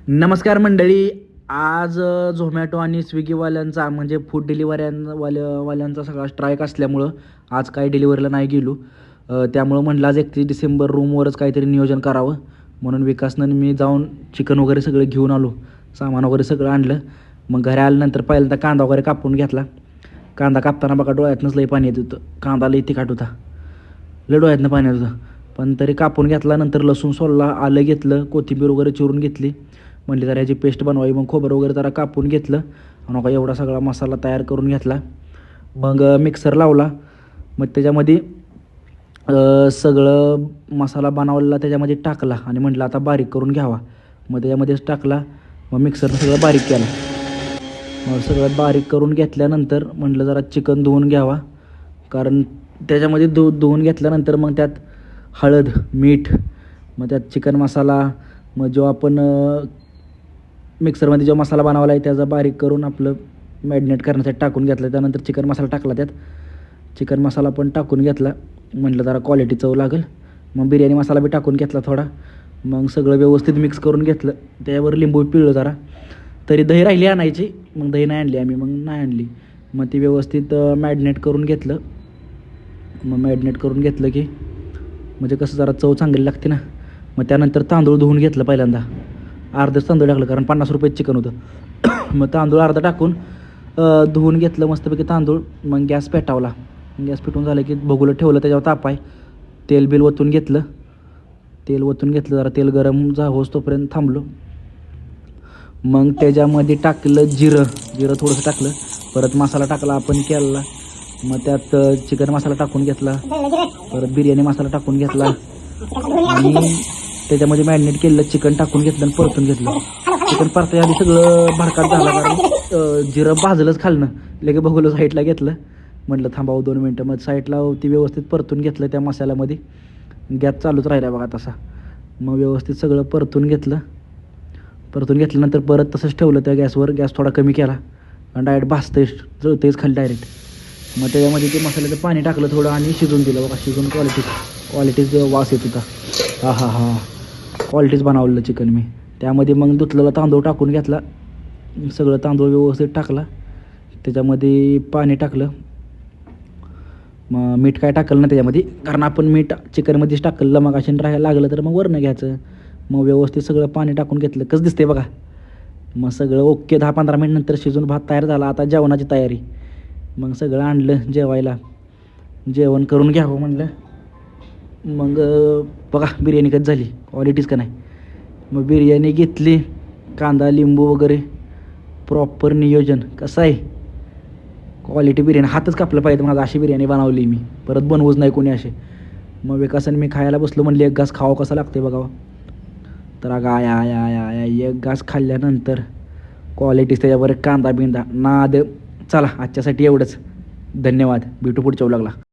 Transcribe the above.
नमस्कार मंडळी. आज झोमॅटो आणि स्विगीवाल्यांचा म्हणजे फूड डिलिव्हऱ्यांवाल्यांचा सगळा स्ट्राईक असल्यामुळं आज काही डिलिव्हरीला नाही गेलो. त्यामुळं म्हटलं आज 31 डिसेंबर रूमवरच काहीतरी नियोजन करावं म्हणून विकासनं मी जाऊन चिकन वगैरे सगळं घेऊन आलो. सामान वगैरे सगळं आणलं. मग घरी आल्यानंतर पहिल्यांदा कांदा वगैरे कापून घेतला. कांदा कापताना बघा डोळ्यातनंच लई पाणी येत होतं. कांदा लई तिखट होता. लई डोळ्यातनं पाणी येत होतं. पण तरी कापून घेतला. नंतर लसूण सोलला, आलं घेतलं, कोथिंबीर वगैरे चिरून घेतली. म्हणली जरा ह्याची पेस्ट बनवावी. मग खोबरं वगैरे जरा कापून घेतलं आणि बघा एवढा सगळा मसाला तयार करून घेतला. मग मिक्सर लावला. मग त्याच्यामध्ये सगळं मसाला बनवलेला त्याच्यामध्ये टाकला आणि म्हटलं आता बारीक करून घ्यावा. मग त्याच्यामध्येच टाकला. मग मिक्सरनं सगळं बारीक केलं. मग सगळं बारीक करून घेतल्यानंतर म्हटलं जरा चिकन धुवून घ्यावा, कारण त्याच्यामध्ये धुवून घेतल्यानंतर मग त्यात हळद, मीठ, मग त्यात चिकन मसाला, मग जो आपण मिक्सरमध्ये जो मसाला बनवला आहे त्याचा बारीक करून आपलं मॅरिनेट करण्यासाठी टाकून घेतलं. त्यानंतर चिकन मसाला टाकला. त्यात चिकन मसाला पण टाकून घेतला. म्हटलं जरा क्वालिटी चव लागेल. मग बिर्याणी मसाला बी टाकून घेतला थोडा. मग सगळं व्यवस्थित मिक्स करून घेतलं. त्यावर लिंबू पिळलं जरा. तरी दही राहिली आणायची, मग दही नाही आणली आम्ही, मग नाही आणली. मग ती व्यवस्थित मॅरिनेट करून घेतलं. मग मॅरिनेट करून घेतलं की म्हणजे कसं जरा चव चांगली लागते ना. मग त्यानंतर तांदूळ धुवून घेतलं. पहिल्यांदा अर्धच तांदूळ टाकलं, कारण 50 रुपये चिकन होतं. मग तांदूळ अर्धा टाकून धुवून घेतलं मस्तपैकी तांदूळ. मग गॅस पेटवला. गॅस पेटून झालं की बघूला ठेवलं. त्याच्यावर तापाय तेल बिल ओतून घेतलं. जरा तेल गरम होस तोपर्यंत थांबलो. मग त्याच्यामध्ये टाकलं जिरं थोडंसं टाकलं. परत मसाला टाकला आपण केलेला. मग त्यात चिकन मसाला टाकून घेतला. परत बिर्याणी मसाला टाकून घेतला आणि त्याच्यामध्ये मॅरिनेट केलेलं चिकन टाकून घेतलं आणि परतून घेतलं. चिकन परताय आधी सगळं भडकाट झाला, कारण जिरं भाजलंच खालनं. लगे बघूलं साईडला घेतलं. म्हटलं थांबावं 2 मिनटं. मग साईडला ती व्यवस्थित परतून घेतलं त्या मसाल्यामध्ये. गॅस चालूच राहिला बघा तसा. मग व्यवस्थित सगळं परतून घेतल्यानंतर परत तसंच ठेवलं त्या गॅसवर. गॅस थोडा कमी केला आणि डायरेक्ट भाजतंय, जळतंयच खाली डायरेक्ट. मग त्याच्यामध्ये ते मसाल्याचं पाणी टाकलं थोडं आणि शिजून दिलं बघा. शिजून क्वालिटीच वास येत होता. हा क्वालिटीच बनवलेलं चिकन मी. त्यामध्ये मग धुतलेला तांदूळ टाकून घेतला. सगळं तांदूळ व्यवस्थित टाकला. त्याच्यामध्ये पाणी टाकलं. मग मीठ काय टाकलं ना त्याच्यामध्ये, कारण आपण मीठ चिकनमध्येच टाकलं. मग अशी राहायला लागलं तर मग वरनं घ्यायचं. मग व्यवस्थित सगळं पाणी टाकून घेतलं. कसं दिसते बघा. मग सगळं ओके. 10-15 मिनिट नंतर शिजून भात तयार झाला. आता जेवणाची तयारी. मग सगळं आणलं जेवायला. जेवण करून घ्यावं म्हणलं. मग बघा बिर्याणी कधी झाली, क्वालिटीच का नाही. मग बिर्याणी घेतली. कांदा लिंबू वगैरे प्रॉपर नियोजन. कसं आहे क्वालिटी बिर्याणी. हातच कापलं पाहिजे माझा. अशी बिर्याणी बनवली मी, परत बनवूच नाही कोणी असे. मग विकासाने मी खायला बसलो. म्हणले एक घास खावं कसं लागते बघावं. तर अगा या एक घास खाल्ल्यानंतर क्वालिटीच त्याच्यावर कांदा बिंदा नाद. चला आजच्यासाठी एवढंच. धन्यवाद. भेटू पुढच्या व्लॉगला.